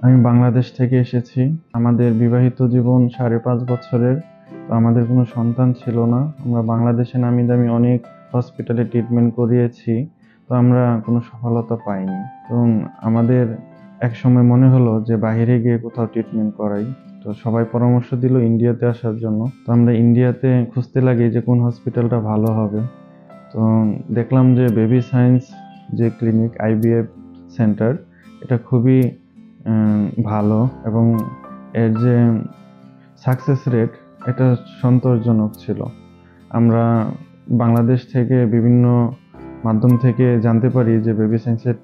আমি বাংলাদেশ থেকে এসেছি। আমাদের বিবাহিত জীবন 5.5 বছরের। তো আমাদের কোনো সন্তান ছিল না। আমরা বাংলাদেশে নামি-দামি অনেক হসপিটালে ট্রিটমেন্ট করিয়েছি। তো আমরা কোনো সফলতা পাইনি। তো আমাদের একসময় মনে হলো যে বাহিরে গিয়ে কোথাও ট্রিটমেন্ট করাই। তো সবাই পরামর্শ দিল ইন্ডিয়াতে আসার জন্য। তো আমরা ইন্ডিয়াতে খুঁজতে লাগি যে কোন হসপিটালটা ভালো হবে। তো দেখলাম যে বেবি সায়েন্স যে ক্লিনিক আইভিএফ সেন্টার, এটা খুবই ভালো এবং এর যে সাকসেস রেট এটা সন্তোষজনক ছিল। আমরা বাংলাদেশ থেকে বিভিন্ন মাধ্যম থেকে জানতে পারি যে বেবি সায়েন্সের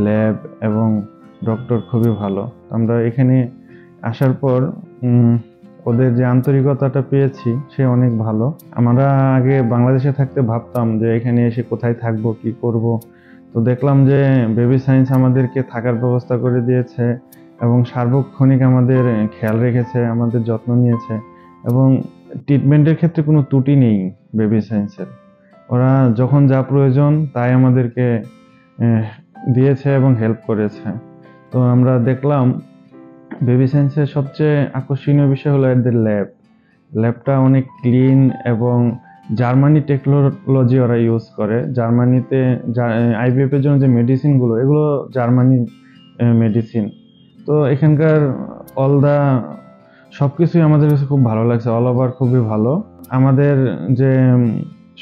ল্যাব এবং ডক্টর খুবই ভালো। আমরা এখানে আসার পর ওদের যে আন্তরিকতাটা পেয়েছি সে অনেক ভালো। আমরা আগে বাংলাদেশে থাকতে ভাবতাম যে এখানে এসে কোথায় থাকবো, কি করব। তো দেখলাম যে বেবি সায়েন্স আমাদেরকে থাকার ব্যবস্থা করে দিয়েছে এবং সার্বক্ষণিক আমাদের খেয়াল রেখেছে, আমাদের যত্ন নিয়েছে এবং ট্রিটমেন্টের ক্ষেত্রে কোনো ত্রুটি নেই বেবি সায়েন্সের। ওরা যখন যা প্রয়োজন তাই আমাদেরকে দিয়েছে এবং হেল্প করেছে। তো আমরা দেখলাম বেবি সায়েন্সের সবচেয়ে আকর্ষণীয় বিষয় হলো এদের ল্যাবটা অনেক ক্লিন এবং জার্মানি টেকনোলজি ওরা ইউজ করে। জার্মানিতে আইভিএফ এর জন্য যে মেডিসিনগুলো, এগুলো জার্মানি মেডিসিন। তো এখানকার সবকিছুই আমাদের কাছে খুব ভালো লাগছে, অল ওভার খুবই ভালো। আমাদের যে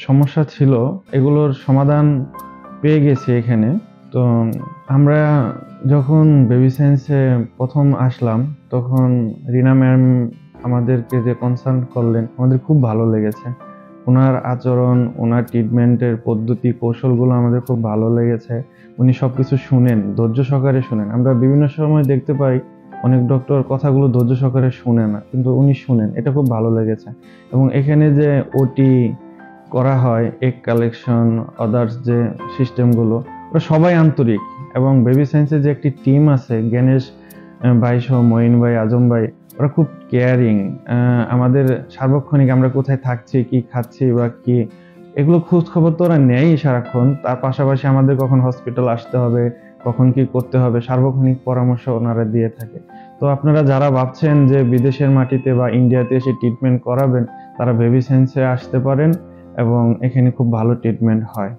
সমস্যা ছিল এগুলোর সমাধান পেয়ে গেছি এখানে। তো আমরা যখন বেবি সায়েন্সে প্রথম আসলাম তখন রিনা ম্যাম আমাদেরকে যে কনসাল্ট করলেন, আমাদের খুব ভালো লেগেছে। ওনার আচরণ, ওনার ট্রিটমেন্টের পদ্ধতি, কৌশলগুলো আমাদের খুব ভালো লেগেছে। উনি সবকিছু শুনেন, ধৈর্য সহকারে শুনেন। আমরা বিভিন্ন সময় দেখতে পাই অনেক ডক্টর কথাগুলো ধৈর্য সহকারে শুনে না, কিন্তু উনি শুনেন, এটা খুব ভালো লেগেছে। এবং এখানে যে ওটি করা হয়, এগ কালেকশন, আদার্স যে সিস্টেমগুলো, ওরা সবাই আন্তরিক। এবং বেবি সায়েন্সের যে একটি টিম আছে, জ্ঞানেশ ভাই সহ মঈন ভাই, আজম ভাই, ওরা খুব কেয়ারিং। আমাদের সার্বক্ষণিক আমরা কোথায় থাকছি, কি খাচ্ছি বা কি, এগুলো খোঁজ খবর তো ওরা নেয়ই সারাক্ষণ। তার পাশাপাশি আমাদের কখন হসপিটাল আসতে হবে, কখন কি করতে হবে, সার্বক্ষণিক পরামর্শ ওনারা দিয়ে থাকে। তো আপনারা যারা ভাবছেন যে বিদেশের মাটিতে বা ইন্ডিয়াতে এসে ট্রিটমেন্ট করাবেন, তারা বেবি সায়েন্সে আসতে পারেন এবং এখানে খুব ভালো ট্রিটমেন্ট হয়।